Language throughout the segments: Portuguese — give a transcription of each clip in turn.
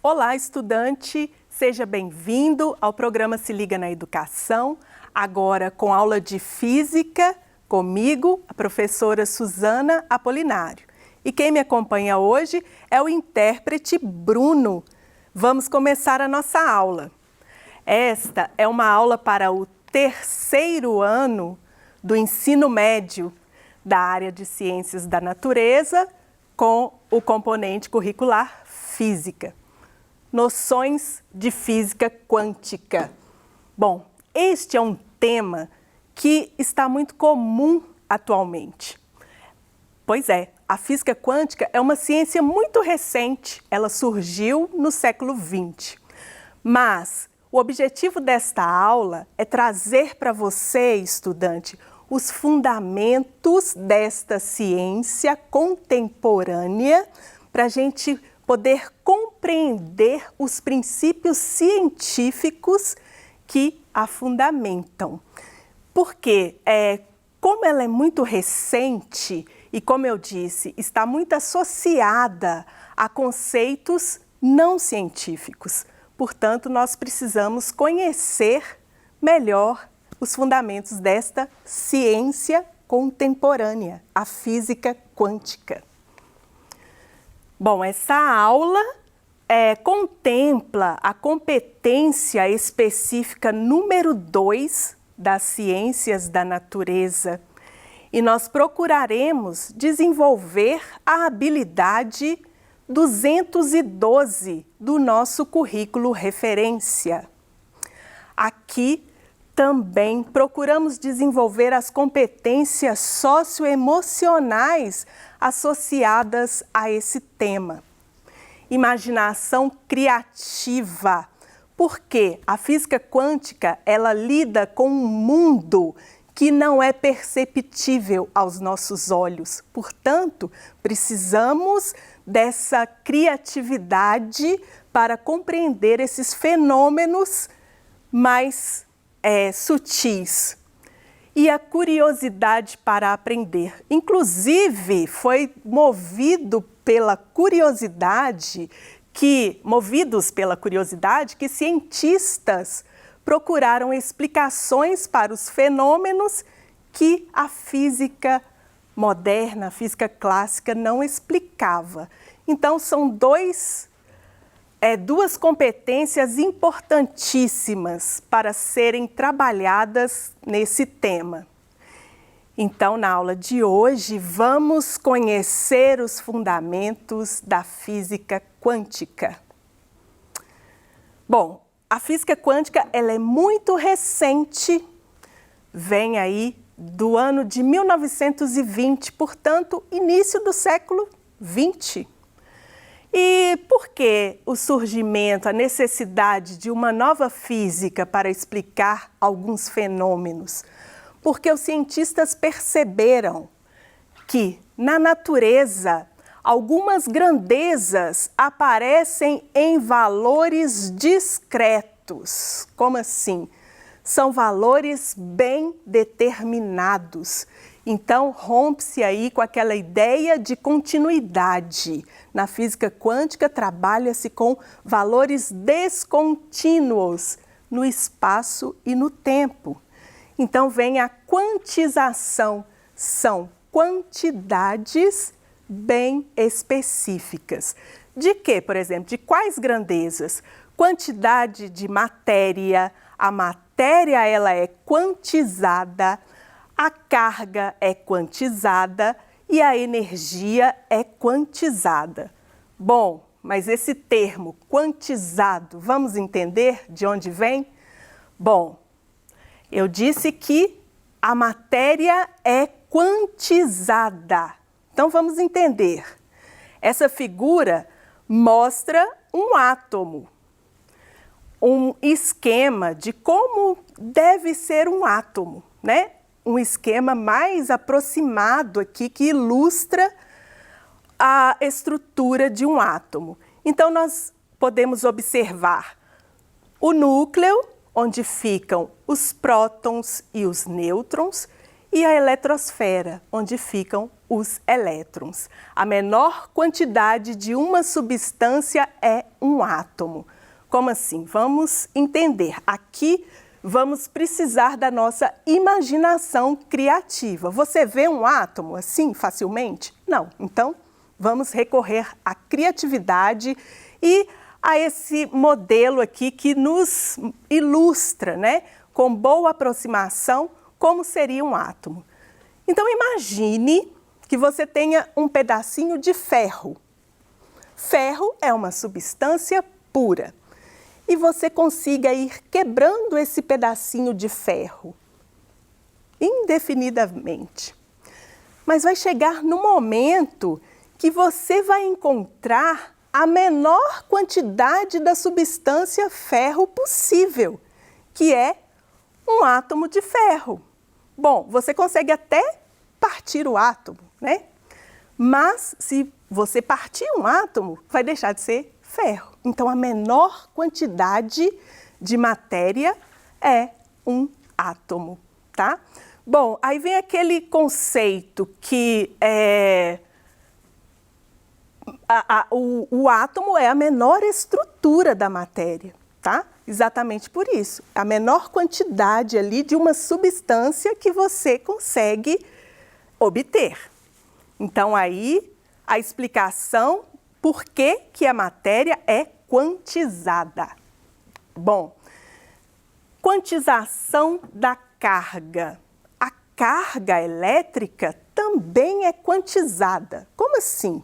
Olá, estudante! Seja bem-vindo ao programa Se Liga na Educação, agora com aula de Física, comigo, a professora Suzana Apolinário. E quem me acompanha hoje é o intérprete Bruno. Vamos começar a nossa aula. Esta é uma aula para o terceiro ano do ensino médio da área de Ciências da Natureza com o componente curricular Física. Noções de física quântica. Bom, este é um tema que está muito comum atualmente. Pois é, a física quântica é uma ciência muito recente, ela surgiu no século XX. Mas o objetivo desta aula é trazer para você, estudante, os fundamentos desta ciência contemporânea para a gente poder compreender os princípios científicos que a fundamentam. Porque, como ela é muito recente e, como eu disse, está muito associada a conceitos não científicos, portanto, nós precisamos conhecer melhor os fundamentos desta ciência contemporânea, a física quântica. Bom, essa aula contempla a competência específica número 2 das ciências da natureza e nós procuraremos desenvolver a habilidade 212 do nosso currículo referência. Aqui também procuramos desenvolver as competências socioemocionais associadas a esse tema. Imaginação criativa, porque a física quântica ela lida com um mundo que não é perceptível aos nossos olhos. Portanto, precisamos dessa criatividade para compreender esses fenômenos mais sutis. E a curiosidade para aprender. Inclusive, foi movidos pela curiosidade que cientistas procuraram explicações para os fenômenos que a física moderna, a física clássica não explicava. Então, são duas competências importantíssimas para serem trabalhadas nesse tema. Então, na aula de hoje, vamos conhecer os fundamentos da física quântica. Bom, a física quântica ela é muito recente, vem aí do ano de 1920, portanto, início do século XX. E por que o surgimento, a necessidade de uma nova física para explicar alguns fenômenos? Porque os cientistas perceberam que na natureza algumas grandezas aparecem em valores discretos. Como assim? São valores bem determinados. Então, rompe-se aí com aquela ideia de continuidade. Na física quântica, trabalha-se com valores descontínuos no espaço e no tempo. Então, vem a quantização. São quantidades bem específicas. De quê, por exemplo? De quais grandezas? Quantidade de matéria. A matéria ela é quantizada. A carga é quantizada e a energia é quantizada. Bom, mas esse termo quantizado, vamos entender de onde vem? Bom, eu disse que a matéria é quantizada. Então vamos entender. Essa figura mostra um átomo, um esquema de como deve ser um átomo, né? Um esquema mais aproximado aqui que ilustra a estrutura de um átomo. Então, nós podemos observar o núcleo, onde ficam os prótons e os nêutrons, e a eletrosfera, onde ficam os elétrons. A menor quantidade de uma substância é um átomo. Como assim? Vamos entender. Aqui vamos precisar da nossa imaginação criativa. Você vê um átomo assim facilmente? Não. Então, vamos recorrer à criatividade e a esse modelo aqui que nos ilustra, né, com boa aproximação, como seria um átomo. Então, imagine que você tenha um pedacinho de ferro. Ferro é uma substância pura. E você consiga ir quebrando esse pedacinho de ferro indefinidamente. Mas vai chegar no momento que você vai encontrar a menor quantidade da substância ferro possível, que é um átomo de ferro. Bom, você consegue até partir o átomo, né? Mas se você partir um átomo, vai deixar de ser ferro. Então, a menor quantidade de matéria é um átomo, tá? Bom, aí vem aquele conceito que o átomo é a menor estrutura da matéria, tá? Exatamente por isso. A menor quantidade ali de uma substância que você consegue obter. Então, aí, a explicação por que a matéria é quantizada. Bom, quantização da carga. A carga elétrica também é quantizada. Como assim?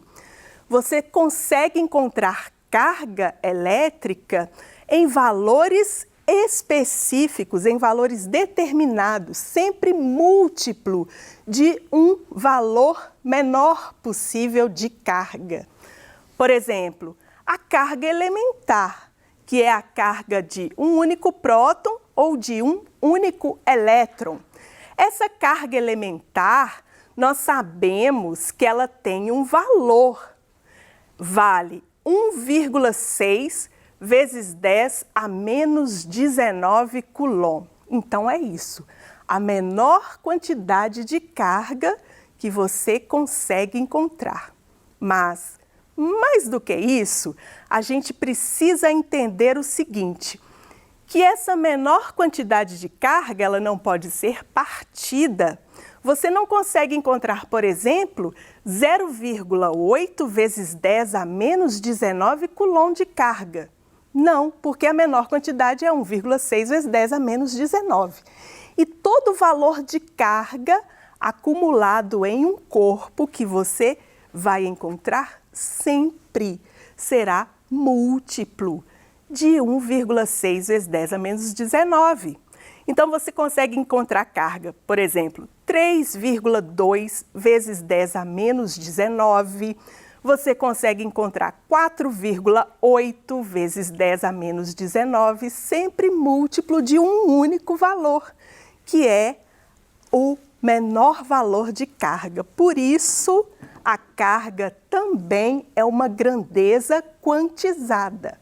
Você consegue encontrar carga elétrica em valores específicos, em valores determinados, sempre múltiplo de um valor menor possível de carga. Por exemplo, a carga elementar, que é a carga de um único próton ou de um único elétron. Essa carga elementar, nós sabemos que ela tem um valor. Vale 1,6 vezes 10 a menos 19 coulomb. Então é isso, a menor quantidade de carga que você consegue encontrar. Mas, mais do que isso, a gente precisa entender o seguinte, que essa menor quantidade de carga, ela não pode ser partida. Você não consegue encontrar, por exemplo, 0,8 vezes 10 a menos 19 coulomb de carga. Não, porque a menor quantidade é 1,6 vezes 10 a menos 19. E todo valor de carga acumulado em um corpo que você vai encontrar sempre será múltiplo de 1,6 vezes 10 a menos 19. Então, você consegue encontrar carga, por exemplo, 3,2 vezes 10 a menos 19. Você consegue encontrar 4,8 vezes 10 a menos 19, sempre múltiplo de um único valor, que é o menor valor de carga. Por isso, a carga também é uma grandeza quantizada.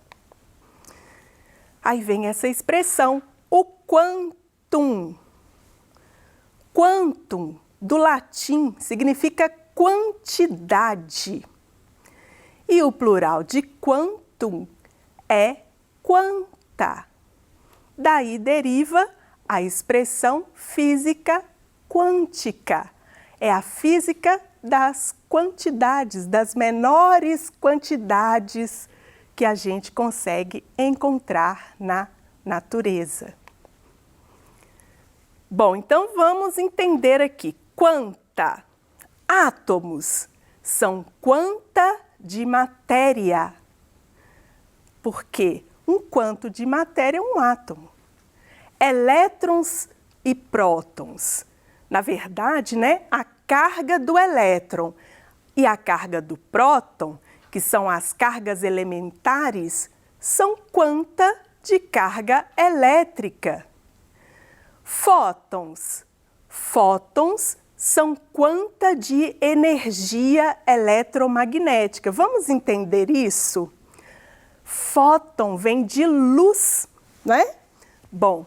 Aí vem essa expressão, o quantum. Quantum, do latim, significa quantidade. E o plural de quantum é quanta. Daí deriva a expressão física quântica. É a física das quantidades, das menores quantidades que a gente consegue encontrar na natureza. Bom, então vamos entender aqui. Quanta. Átomos são quanta de matéria. Porque um quanto de matéria é um átomo. Elétrons e prótons. Na verdade, né, a carga do elétron e a carga do próton, que são as cargas elementares, são quanta de carga elétrica. Fótons. Fótons são quanta de energia eletromagnética. Vamos entender isso? Fóton vem de luz, né? Bom,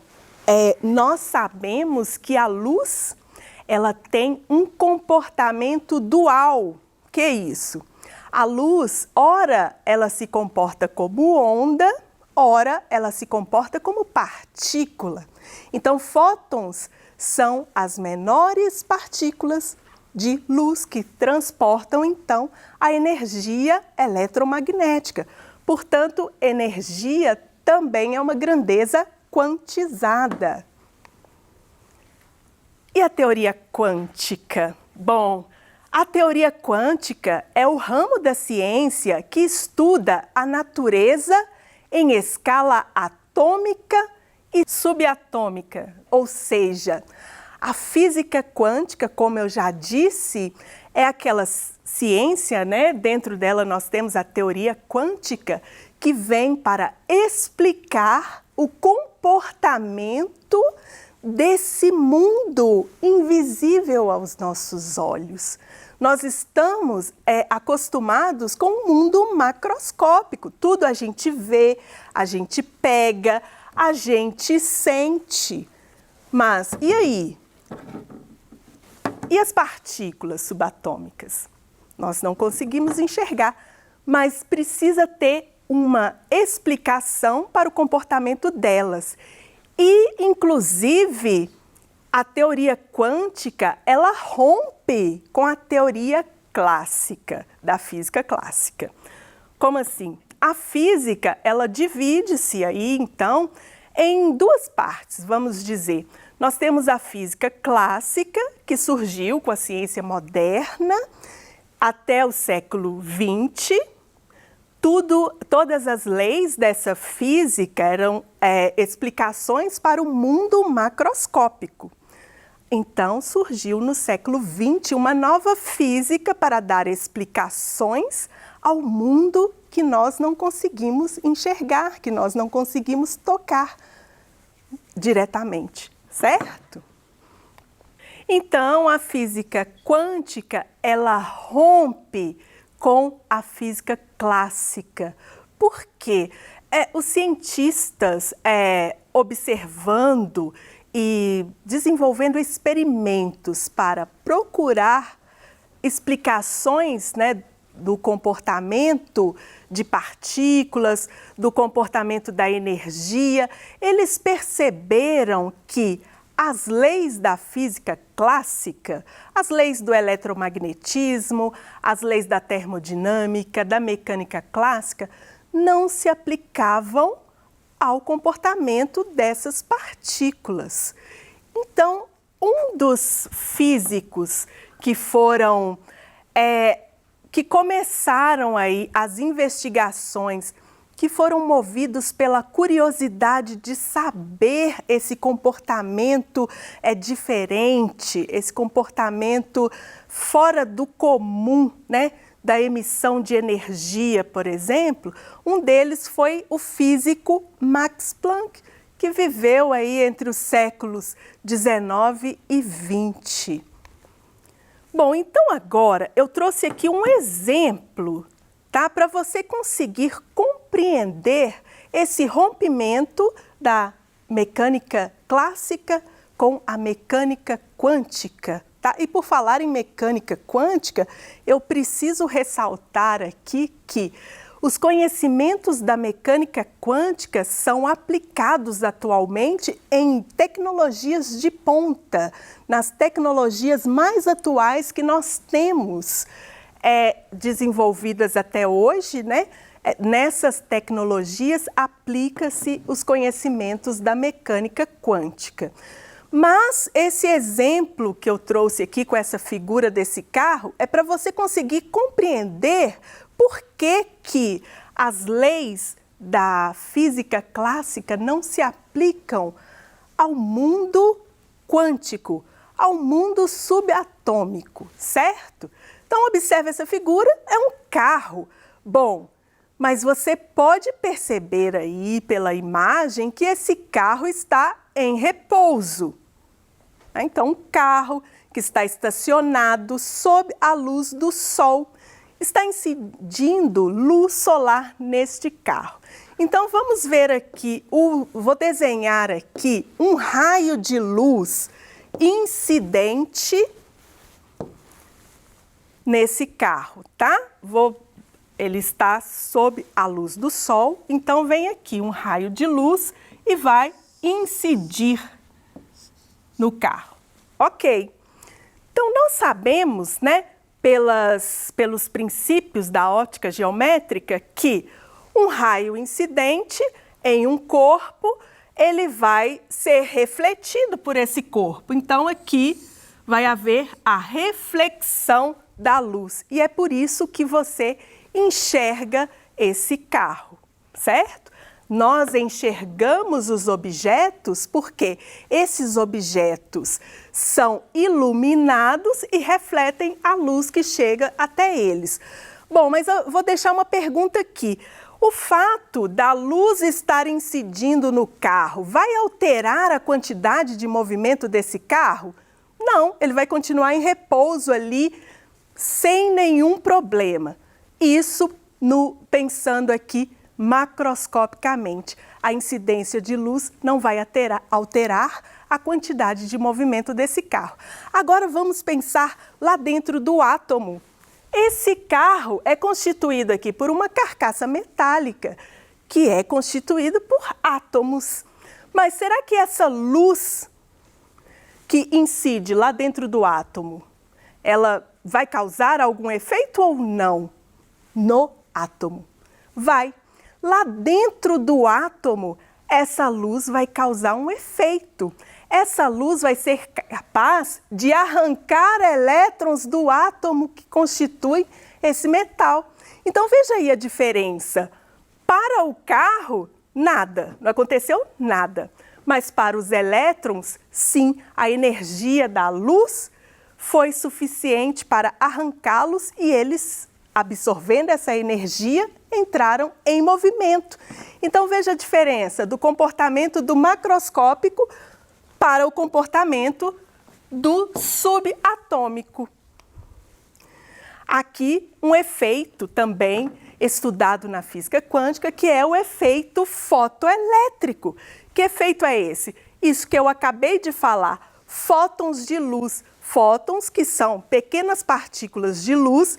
nós sabemos que a luz ela tem um comportamento dual. Que é isso? A luz, ora ela se comporta como onda, ora ela se comporta como partícula. Então, fótons são as menores partículas de luz que transportam, então, a energia eletromagnética. Portanto, energia também é uma grandeza quantizada. E a teoria quântica? Bom, a teoria quântica é o ramo da ciência que estuda a natureza em escala atômica e subatômica, ou seja, a física quântica, como eu já disse, é aquela ciência, né? Dentro dela nós temos a teoria quântica, que vem para explicar o comportamento desse mundo invisível aos nossos olhos. Nós estamos acostumados com um mundo macroscópico. Tudo a gente vê, a gente pega, a gente sente. Mas e aí? E as partículas subatômicas? Nós não conseguimos enxergar, mas precisa ter uma explicação para o comportamento delas. E, inclusive, a teoria quântica, ela rompe com a teoria clássica, da física clássica. Como assim? A física, ela divide-se aí, então, em duas partes, vamos dizer. Nós temos a física clássica, que surgiu com a ciência moderna até o século XX. Todas as leis dessa física eram explicações para o mundo macroscópico. Então, surgiu no século XX uma nova física para dar explicações ao mundo que nós não conseguimos enxergar, que nós não conseguimos tocar diretamente, certo? Então, a física quântica, ela rompe com a física clássica. Por quê? Os cientistas, observando e desenvolvendo experimentos para procurar explicações, né, do comportamento de partículas, do comportamento da energia, eles perceberam que as leis da física clássica, as leis do eletromagnetismo, as leis da termodinâmica, da mecânica clássica, não se aplicavam ao comportamento dessas partículas. Então, um dos físicos que que começaram aí as investigações, que foram movidos pela curiosidade de saber esse comportamento diferente, esse comportamento fora do comum, né? Da emissão de energia, por exemplo, um deles foi o físico Max Planck, que viveu aí entre os séculos 19 e 20. Bom, então agora eu trouxe aqui um exemplo, tá? Para você conseguir compreender esse rompimento da mecânica clássica com a mecânica quântica. Tá? E por falar em mecânica quântica, eu preciso ressaltar aqui que os conhecimentos da mecânica quântica são aplicados atualmente em tecnologias de ponta, nas tecnologias mais atuais que nós temos desenvolvidas até hoje, né? Nessas tecnologias aplica-se os conhecimentos da mecânica quântica. Mas esse exemplo que eu trouxe aqui com essa figura desse carro é para você conseguir compreender por que as leis da física clássica não se aplicam ao mundo quântico, ao mundo subatômico, certo? Então, observe essa figura, é um carro. Bom, mas você pode perceber aí pela imagem que esse carro está em repouso. Então, um carro que está estacionado sob a luz do sol, está incidindo luz solar neste carro. Então, vamos ver aqui, vou desenhar aqui um raio de luz incidente nesse carro, tá? Ele está sob a luz do sol, então vem aqui um raio de luz e vai incidir no carro. Ok. Então, nós sabemos, né, pelos princípios da óptica geométrica, que um raio incidente em um corpo, ele vai ser refletido por esse corpo. Então, aqui vai haver a reflexão da luz. E é por isso que você enxerga esse carro, certo? Nós enxergamos os objetos porque esses objetos são iluminados e refletem a luz que chega até eles. Bom, mas eu vou deixar uma pergunta aqui. O fato da luz estar incidindo no carro vai alterar a quantidade de movimento desse carro? Não, ele vai continuar em repouso ali sem nenhum problema. Isso pensando aqui macroscopicamente. A incidência de luz não vai alterar a quantidade de movimento desse carro. Agora vamos pensar lá dentro do átomo. Esse carro é constituído aqui por uma carcaça metálica, que é constituída por átomos. Mas será que essa luz que incide lá dentro do átomo, ela vai causar algum efeito ou não? No átomo. Vai. Lá dentro do átomo, essa luz vai causar um efeito. Essa luz vai ser capaz de arrancar elétrons do átomo que constitui esse metal. Então, veja aí a diferença. Para o carro, nada, não aconteceu nada. Mas para os elétrons, sim, a energia da luz foi suficiente para arrancá-los e eles, absorvendo essa energia, entraram em movimento. Então, veja a diferença do comportamento do macroscópico para o comportamento do subatômico. Aqui, um efeito também estudado na física quântica, que é o efeito fotoelétrico. Que efeito é esse? Isso que eu acabei de falar, fótons de luz. Fótons, que são pequenas partículas de luz,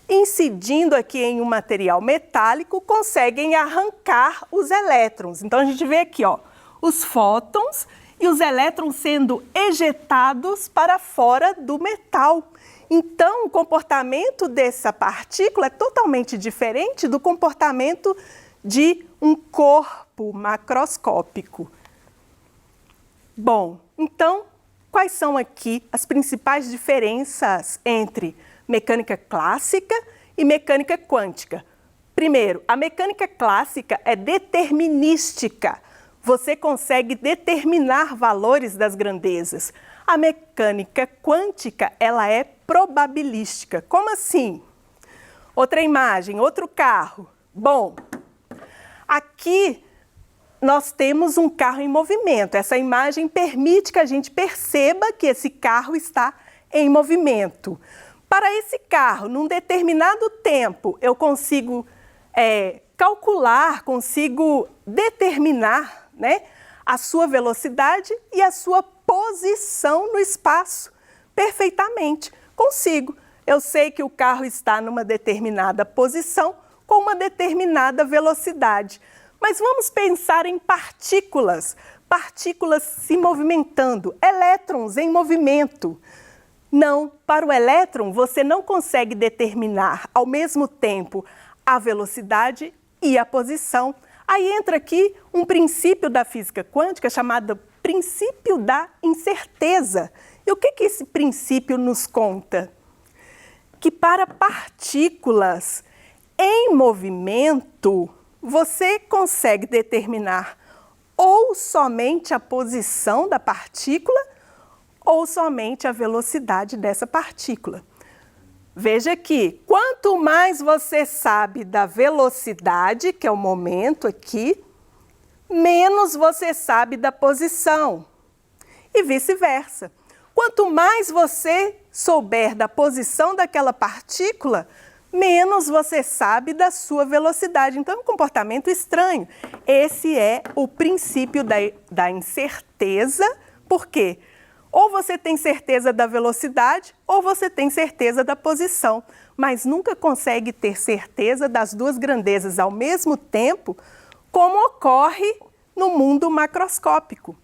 incidindo aqui em um material metálico, conseguem arrancar os elétrons. Então, a gente vê aqui, ó, os fótons e os elétrons sendo ejetados para fora do metal. Então, o comportamento dessa partícula é totalmente diferente do comportamento de um corpo macroscópico. Bom, então, quais são aqui as principais diferenças entre mecânica clássica e mecânica quântica? Primeiro, a mecânica clássica é determinística. Você consegue determinar valores das grandezas. A mecânica quântica, ela é probabilística. Como assim? Outra imagem, outro carro. Bom, aqui nós temos um carro em movimento. Essa imagem permite que a gente perceba que esse carro está em movimento. Para esse carro, num determinado tempo, eu consigo calcular, consigo determinar, né, a sua velocidade e a sua posição no espaço perfeitamente. Consigo. Eu sei que o carro está numa determinada posição com uma determinada velocidade. Mas vamos pensar em partículas, partículas se movimentando, elétrons em movimento. Não, para o elétron você não consegue determinar ao mesmo tempo a velocidade e a posição. Aí entra aqui um princípio da física quântica chamado princípio da incerteza. E o que esse princípio nos conta? Que para partículas em movimento, você consegue determinar ou somente a posição da partícula ou somente a velocidade dessa partícula. Veja aqui, quanto mais você sabe da velocidade, que é o momento aqui, menos você sabe da posição e vice-versa. Quanto mais você souber da posição daquela partícula, menos você sabe da sua velocidade. Então, é um comportamento estranho. Esse é o princípio da incerteza, porque Ou você tem certeza da velocidade ou você tem certeza da posição, mas nunca consegue ter certeza das duas grandezas ao mesmo tempo, como ocorre no mundo macroscópico.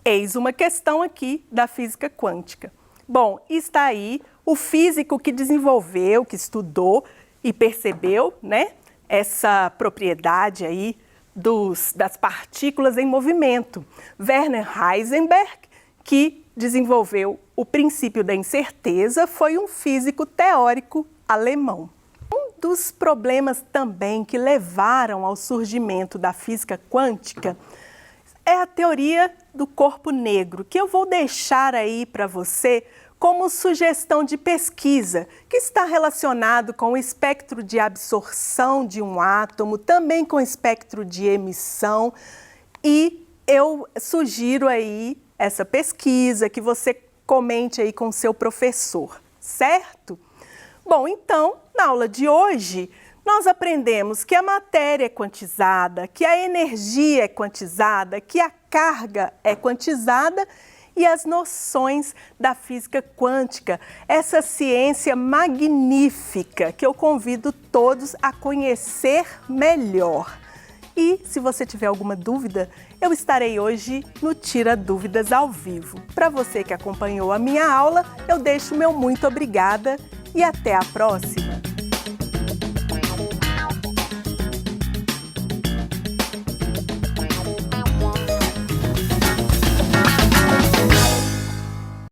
Eis uma questão aqui da física quântica. Bom, está aí o físico que desenvolveu, que estudou e percebeu, né, essa propriedade aí das partículas em movimento, Werner Heisenberg, que desenvolveu o princípio da incerteza, foi um físico teórico alemão. Um dos problemas também que levaram ao surgimento da física quântica é a teoria do corpo negro, que eu vou deixar aí para você como sugestão de pesquisa, que está relacionado com o espectro de absorção de um átomo, também com o espectro de emissão, e eu sugiro aí essa pesquisa, que você comente aí com o seu professor, certo? Bom, então, na aula de hoje, nós aprendemos que a matéria é quantizada, que a energia é quantizada, que a carga é quantizada e as noções da física quântica, essa ciência magnífica que eu convido todos a conhecer melhor. E se você tiver alguma dúvida, eu estarei hoje no Tira Dúvidas ao vivo. Para você que acompanhou a minha aula, eu deixo o meu muito obrigada e até a próxima!